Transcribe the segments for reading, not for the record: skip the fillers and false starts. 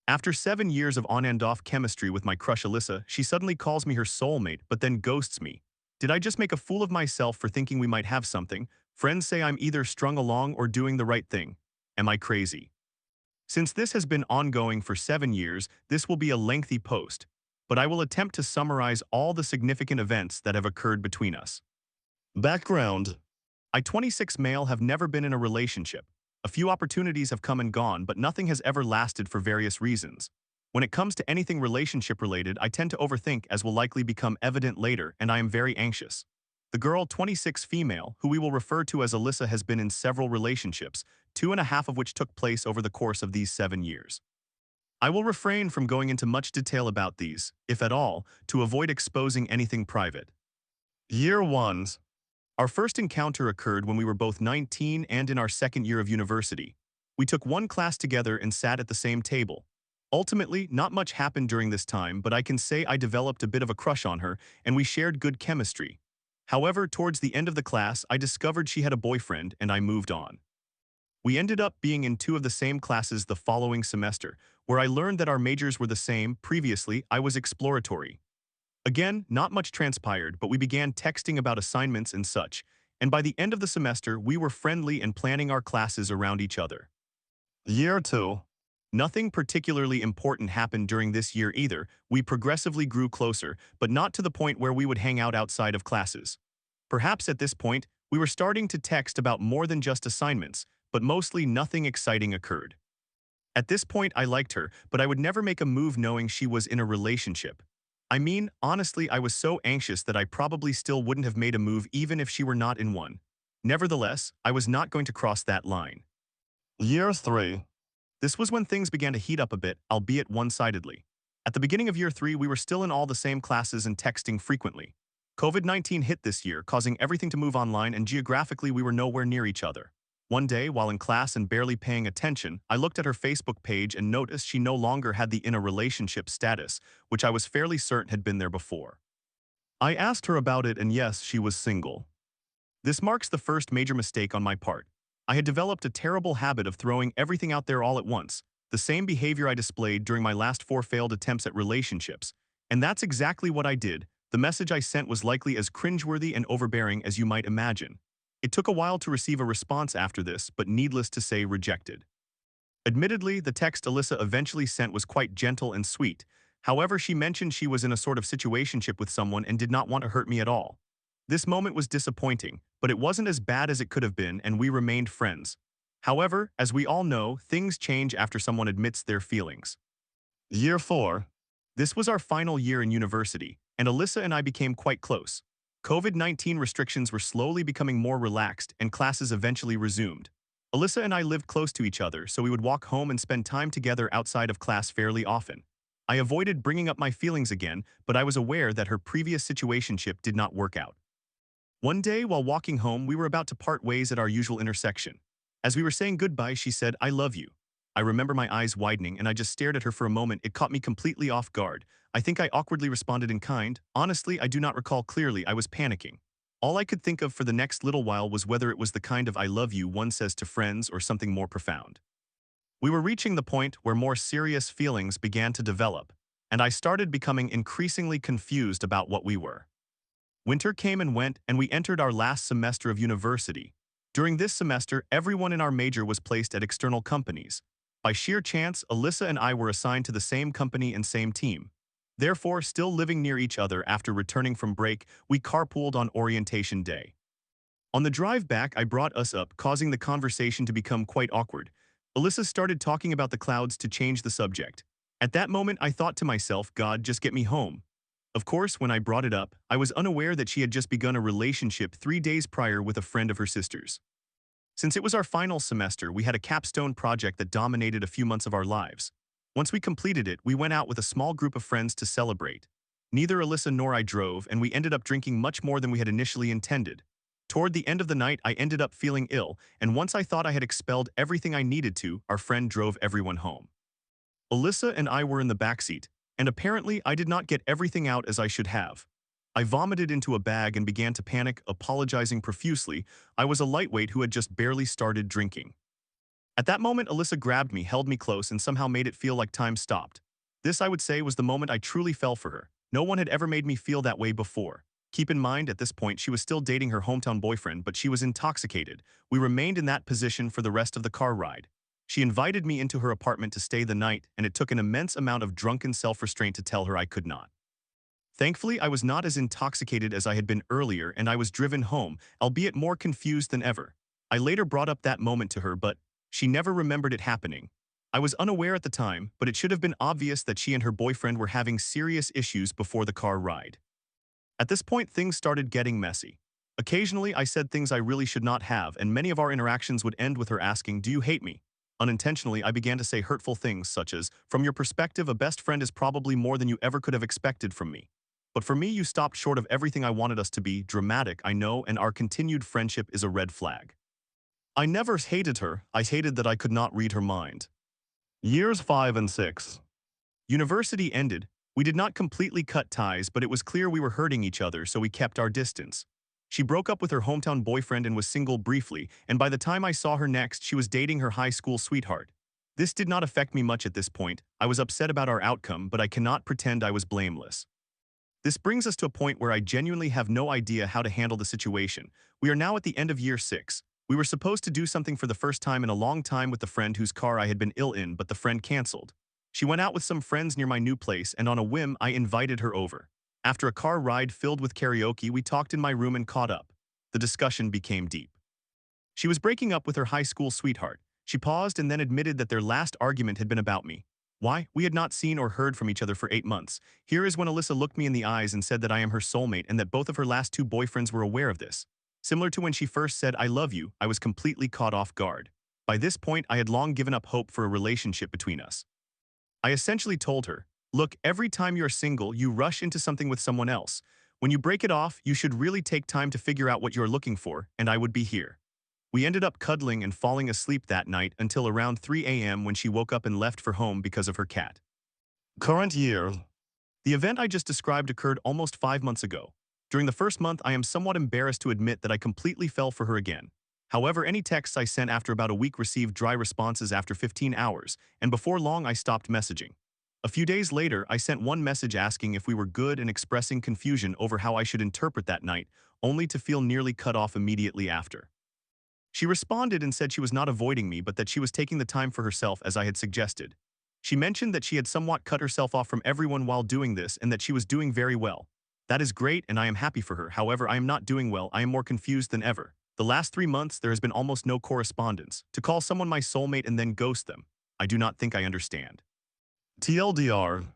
After 7 years of on and off chemistry with my crush Alyssa, she suddenly calls me her soulmate but then ghosts me. Did I just make a fool of myself for thinking we might have something? Friends say I'm either strung along or doing the right thing. Am I crazy? Since this has been ongoing for 7 years, this will be a lengthy post, but I will attempt to summarize all the significant events that have occurred between us. Background. I, 26 male, have never been in a relationship. A few opportunities have come and gone, but nothing has ever lasted for various reasons. When it comes to anything relationship-related, I tend to overthink, as will likely become evident later, and I am very anxious. The girl, 26 female, who we will refer to as Alyssa, has been in several relationships, 2.5 of which took place over the course of these 7 years. I will refrain from going into much detail about these, if at all, to avoid exposing anything private. Year 1. Our first encounter occurred when we were both 19 and in our second year of university. We took one class together and sat at the same table. Ultimately, not much happened during this time, but I can say I developed a bit of a crush on her, and we shared good chemistry. However, towards the end of the class, I discovered she had a boyfriend, and I moved on. We ended up being in two of the same classes the following semester, where I learned that our majors were the same. Previously, I was exploratory. Again, not much transpired, but we began texting about assignments and such, and by the end of the semester, we were friendly and planning our classes around each other. Year 2. Nothing particularly important happened during this year either. We progressively grew closer, but not to the point where we would hang out outside of classes. Perhaps at this point, we were starting to text about more than just assignments, but mostly nothing exciting occurred. At this point, I liked her, but I would never make a move knowing she was in a relationship. I mean, honestly, I was so anxious that I probably still wouldn't have made a move even if she were not in one. Nevertheless, I was not going to cross that line. Year 3. This was when things began to heat up a bit, albeit one-sidedly. At the beginning of year 3, we were still in all the same classes and texting frequently. COVID-19 hit this year, causing everything to move online, and geographically we were nowhere near each other. One day, while in class and barely paying attention, I looked at her Facebook page and noticed she no longer had the "in a relationship" status, which I was fairly certain had been there before. I asked her about it, and yes, she was single. This marks the first major mistake on my part. I had developed a terrible habit of throwing everything out there all at once, the same behavior I displayed during my last 4 failed attempts at relationships. And that's exactly what I did. The message I sent was likely as cringeworthy and overbearing as you might imagine. It took a while to receive a response after this, but needless to say, rejected. Admittedly, the text Alyssa eventually sent was quite gentle and sweet. However, she mentioned she was in a sort of situationship with someone and did not want to hurt me at all. This moment was disappointing, but it wasn't as bad as it could have been, and we remained friends. However, as we all know, things change after someone admits their feelings. Year 4. This was our final year in university, and Alyssa and I became quite close. COVID-19 restrictions were slowly becoming more relaxed, and classes eventually resumed. Alyssa and I lived close to each other, so we would walk home and spend time together outside of class fairly often. I avoided bringing up my feelings again, but I was aware that her previous situationship did not work out. One day, while walking home, we were about to part ways at our usual intersection. As we were saying goodbye, she said, "I love you." I remember my eyes widening, and I just stared at her for a moment. It caught me completely off guard. I think I awkwardly responded in kind. Honestly, I do not recall clearly. I was panicking. All I could think of for the next little while was whether it was the kind of "I love you" one says to friends or something more profound. We were reaching the point where more serious feelings began to develop, and I started becoming increasingly confused about what we were. Winter came and went, and we entered our last semester of university. During this semester, everyone in our major was placed at external companies. By sheer chance, Alyssa and I were assigned to the same company and same team. Therefore, still living near each other after returning from break, we carpooled on orientation day. On the drive back, I brought us up, causing the conversation to become quite awkward. Alyssa started talking about the clouds to change the subject. At that moment, I thought to myself, God, just get me home. Of course, when I brought it up, I was unaware that she had just begun a relationship 3 days prior with a friend of her sister's. Since it was our final semester, we had a capstone project that dominated a few months of our lives. Once we completed it, we went out with a small group of friends to celebrate. Neither Alyssa nor I drove, and we ended up drinking much more than we had initially intended. Toward the end of the night, I ended up feeling ill, and once I thought I had expelled everything I needed to, our friend drove everyone home. Alyssa and I were in the backseat, and apparently I did not get everything out as I should have. I vomited into a bag and began to panic, apologizing profusely. I was a lightweight who had just barely started drinking. At that moment, Alyssa grabbed me, held me close, and somehow made it feel like time stopped. This, I would say, was the moment I truly fell for her. No one had ever made me feel that way before. Keep in mind, at this point, she was still dating her hometown boyfriend, but she was intoxicated. We remained in that position for the rest of the car ride. She invited me into her apartment to stay the night, and it took an immense amount of drunken self-restraint to tell her I could not. Thankfully, I was not as intoxicated as I had been earlier, and I was driven home, albeit more confused than ever. I later brought up that moment to her, but she never remembered it happening. I was unaware at the time, but it should have been obvious that she and her boyfriend were having serious issues before the car ride. At this point, things started getting messy. Occasionally, I said things I really should not have, and many of our interactions would end with her asking, "Do you hate me?" Unintentionally, I began to say hurtful things such as, "From your perspective, a best friend is probably more than you ever could have expected from me. But for me, you stopped short of everything I wanted us to be. Dramatic, I know, and our continued friendship is a red flag." I never hated her, I hated that I could not read her mind. Years 5 and 6. University ended. We did not completely cut ties, but it was clear we were hurting each other, so we kept our distance. She broke up with her hometown boyfriend and was single briefly, and by the time I saw her next, she was dating her high school sweetheart. This did not affect me much at this point. I was upset about our outcome, but I cannot pretend I was blameless. This brings us to a point where I genuinely have no idea how to handle the situation. We are now at the end of year 6. We were supposed to do something for the first time in a long time with the friend whose car I had been ill in, but the friend canceled. She went out with some friends near my new place, and on a whim, I invited her over. After a car ride filled with karaoke, we talked in my room and caught up. The discussion became deep. She was breaking up with her high school sweetheart. She paused and then admitted that their last argument had been about me. Why? We had not seen or heard from each other for 8 months. Here is when Alyssa looked me in the eyes and said that I am her soulmate and that both of her last 2 boyfriends were aware of this. Similar to when she first said, "I love you," I was completely caught off guard. By this point, I had long given up hope for a relationship between us. I essentially told her, "Look, every time you're single, you rush into something with someone else. When you break it off, you should really take time to figure out what you're looking for, and I would be here." We ended up cuddling and falling asleep that night until around 3 a.m. when she woke up and left for home because of her cat. Current year. The event I just described occurred almost 5 months ago. During the first month, I am somewhat embarrassed to admit that I completely fell for her again. However, any texts I sent after about a week received dry responses after 15 hours, and before long I stopped messaging. A few days later, I sent one message asking if we were good and expressing confusion over how I should interpret that night, only to feel nearly cut off immediately after. She responded and said she was not avoiding me, but that she was taking the time for herself as I had suggested. She mentioned that she had somewhat cut herself off from everyone while doing this and that she was doing very well. That is great and I am happy for her. However, I am not doing well. I am more confused than ever. The last 3 months, there has been almost no correspondence. To call someone my soulmate and then ghost them, I do not think I understand. TLDR.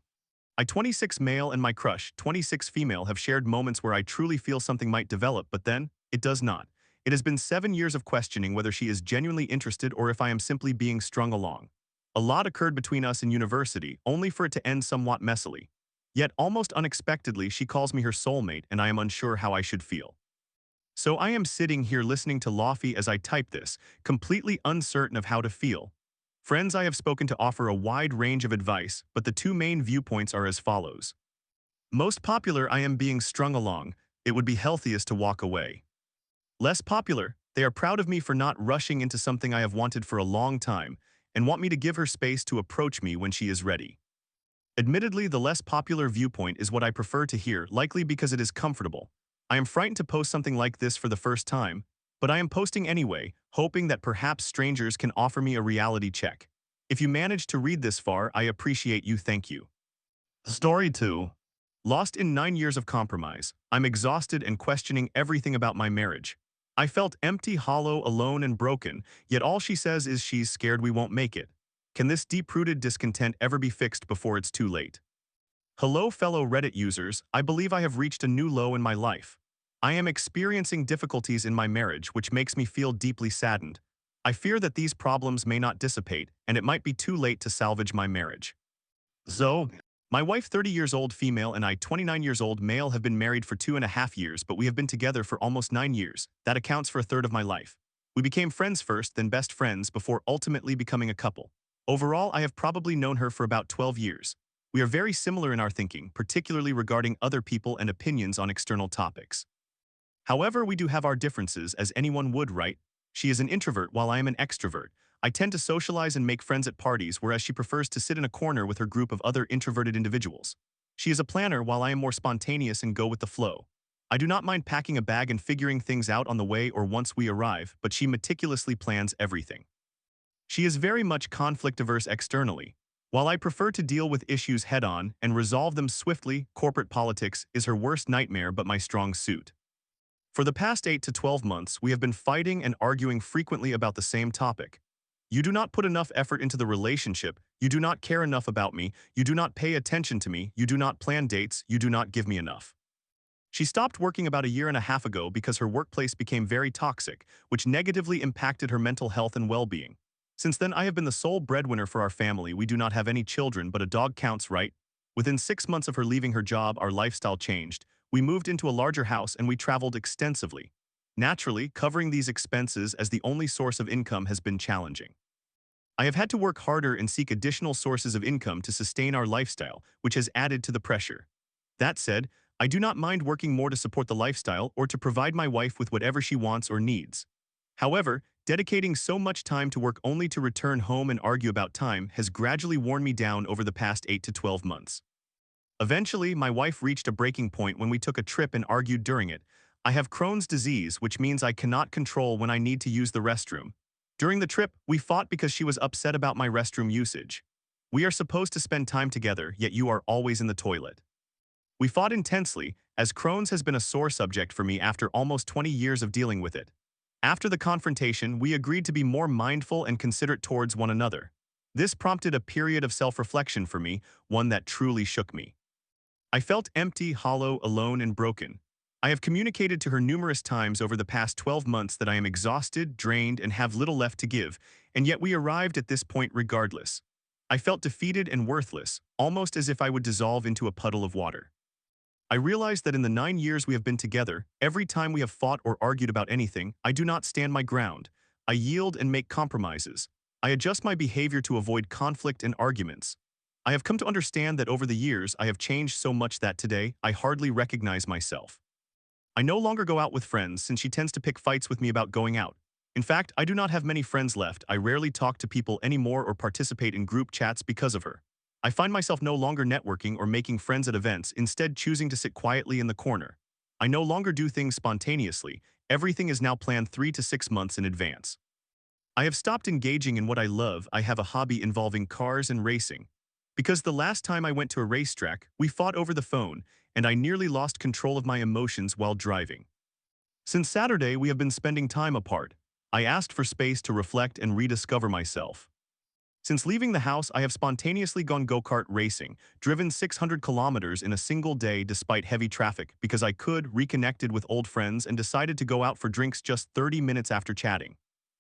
I 26 male and my crush, 26 female, have shared moments where I truly feel something might develop, but then, it does not. It has been 7 years of questioning whether she is genuinely interested or if I am simply being strung along. A lot occurred between us in university, only for it to end somewhat messily. Yet, almost unexpectedly, she calls me her soulmate and I am unsure how I should feel. So I am sitting here listening to Laufey as I type this, completely uncertain of how to feel. Friends I have spoken to offer a wide range of advice, but the 2 main viewpoints are as follows. Most popular, I am being strung along. It would be healthiest to walk away. Less popular, they are proud of me for not rushing into something I have wanted for a long time and want me to give her space to approach me when she is ready. Admittedly, the less popular viewpoint is what I prefer to hear, likely because it is comfortable. I am frightened to post something like this for the first time, but I am posting anyway, hoping that perhaps strangers can offer me a reality check. If you managed to read this far, I appreciate you. Thank you. Story 2. Lost in 9 years of compromise, I'm exhausted and questioning everything about my marriage. I felt empty, hollow, alone, and broken, yet all she says is she's scared we won't make it. Can this deep-rooted discontent ever be fixed before it's too late? Hello, fellow Reddit users. I believe I have reached a new low in my life. I am experiencing difficulties in my marriage, which makes me feel deeply saddened. I fear that these problems may not dissipate, and it might be too late to salvage my marriage. So, my wife, 30 years old female, and I, 29 years old male, have been married for 2.5 years, but we have been together for almost 9 years. That accounts for a third of my life. We became friends first, then best friends, before ultimately becoming a couple. Overall, I have probably known her for about 12 years. We are very similar in our thinking, particularly regarding other people and opinions on external topics. However, we do have our differences, as anyone would, right? She is an introvert while I am an extrovert. I tend to socialize and make friends at parties, whereas she prefers to sit in a corner with her group of other introverted individuals. She is a planner while I am more spontaneous and go with the flow. I do not mind packing a bag and figuring things out on the way or once we arrive, but she meticulously plans everything. She is very much conflict-averse externally. While I prefer to deal with issues head-on and resolve them swiftly, corporate politics is her worst nightmare but my strong suit. For the past 8 to 12 months, we have been fighting and arguing frequently about the same topic. You do not put enough effort into the relationship, you do not care enough about me, you do not pay attention to me, you do not plan dates, you do not give me enough. She stopped working about a year and a half ago because her workplace became very toxic, which negatively impacted her mental health and well-being. Since then, I have been the sole breadwinner for our family. We do not have any children, but a dog counts, right? Within 6 months of her leaving her job, our lifestyle changed. We moved into a larger house and we traveled extensively. Naturally, covering these expenses as the only source of income has been challenging. I have had to work harder and seek additional sources of income to sustain our lifestyle, which has added to the pressure. That said, I do not mind working more to support the lifestyle or to provide my wife with whatever she wants or needs. However, dedicating so much time to work only to return home and argue about time has gradually worn me down over the past 8 to 12 months. Eventually, my wife reached a breaking point when we took a trip and argued during it. I have Crohn's disease, which means I cannot control when I need to use the restroom. During the trip, we fought because she was upset about my restroom usage. We are supposed to spend time together, yet you are always in the toilet. We fought intensely, as Crohn's has been a sore subject for me after almost 20 years of dealing with it. After the confrontation, we agreed to be more mindful and considerate towards one another. This prompted a period of self-reflection for me, one that truly shook me. I felt empty, hollow, alone, and broken. I have communicated to her numerous times over the past 12 months that I am exhausted, drained, and have little left to give, and yet we arrived at this point regardless. I felt defeated and worthless, almost as if I would dissolve into a puddle of water. I realized that in the 9 years we have been together, every time we have fought or argued about anything, I do not stand my ground. I yield and make compromises. I adjust my behavior to avoid conflict and arguments. I have come to understand that over the years I have changed so much that today I hardly recognize myself. I no longer go out with friends since she tends to pick fights with me about going out. In fact, I do not have many friends left. I rarely talk to people anymore or participate in group chats because of her. I find myself no longer networking or making friends at events, instead choosing to sit quietly in the corner. I no longer do things spontaneously. Everything is now planned 3 to 6 months in advance. I have stopped engaging in what I love. I have a hobby involving cars and racing. Because the last time I went to a racetrack, we fought over the phone, and I nearly lost control of my emotions while driving. Since Saturday, we have been spending time apart. I asked for space to reflect and rediscover myself. Since leaving the house, I have spontaneously gone go-kart racing, driven 600 kilometers in a single day despite heavy traffic because I could, reconnected with old friends, and decided to go out for drinks just 30 minutes after chatting.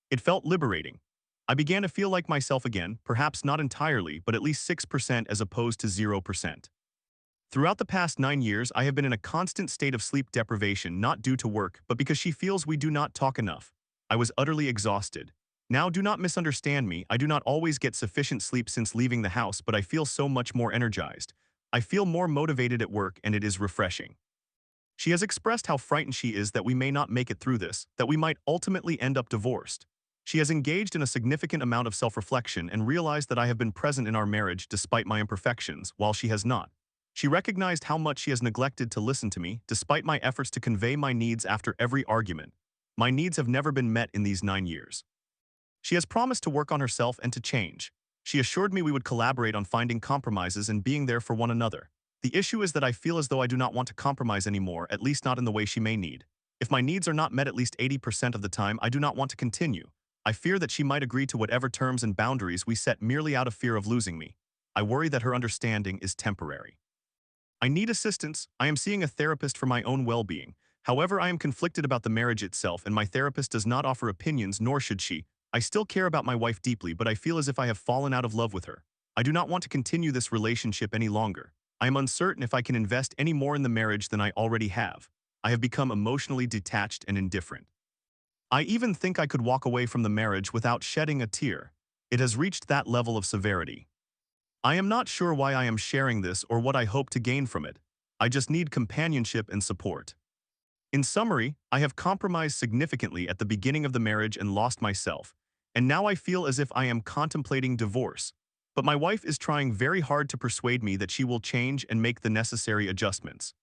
It felt liberating. I began to feel like myself again, perhaps not entirely, but at least 6% as opposed to 0%. Throughout the past 9 years, I have been in a constant state of sleep deprivation, not due to work, but because she feels we do not talk enough. I was utterly exhausted. Now, do not misunderstand me. I do not always get sufficient sleep since leaving the house, but I feel so much more energized. I feel more motivated at work, and it is refreshing. She has expressed how frightened she is that we may not make it through this, that we might ultimately end up divorced. She has engaged in a significant amount of self-reflection and realized that I have been present in our marriage despite my imperfections, while she has not. She recognized how much she has neglected to listen to me, despite my efforts to convey my needs after every argument. My needs have never been met in these 9 years. She has promised to work on herself and to change. She assured me we would collaborate on finding compromises and being there for one another. The issue is that I feel as though I do not want to compromise anymore, at least not in the way she may need. If my needs are not met at least 80% of the time, I do not want to continue. I fear that she might agree to whatever terms and boundaries we set merely out of fear of losing me. I worry that her understanding is temporary. I need assistance. I am seeing a therapist for my own well-being. However, I am conflicted about the marriage itself, and my therapist does not offer opinions, nor should she. I still care about my wife deeply, but I feel as if I have fallen out of love with her. I do not want to continue this relationship any longer. I am uncertain if I can invest any more in the marriage than I already have. I have become emotionally detached and indifferent. I even think I could walk away from the marriage without shedding a tear. It has reached that level of severity. I am not sure why I am sharing this or what I hope to gain from it. I just need companionship and support. In summary, I have compromised significantly at the beginning of the marriage and lost myself. and now I feel as if I am contemplating divorce. But my wife is trying very hard to persuade me that she will change and make the necessary adjustments.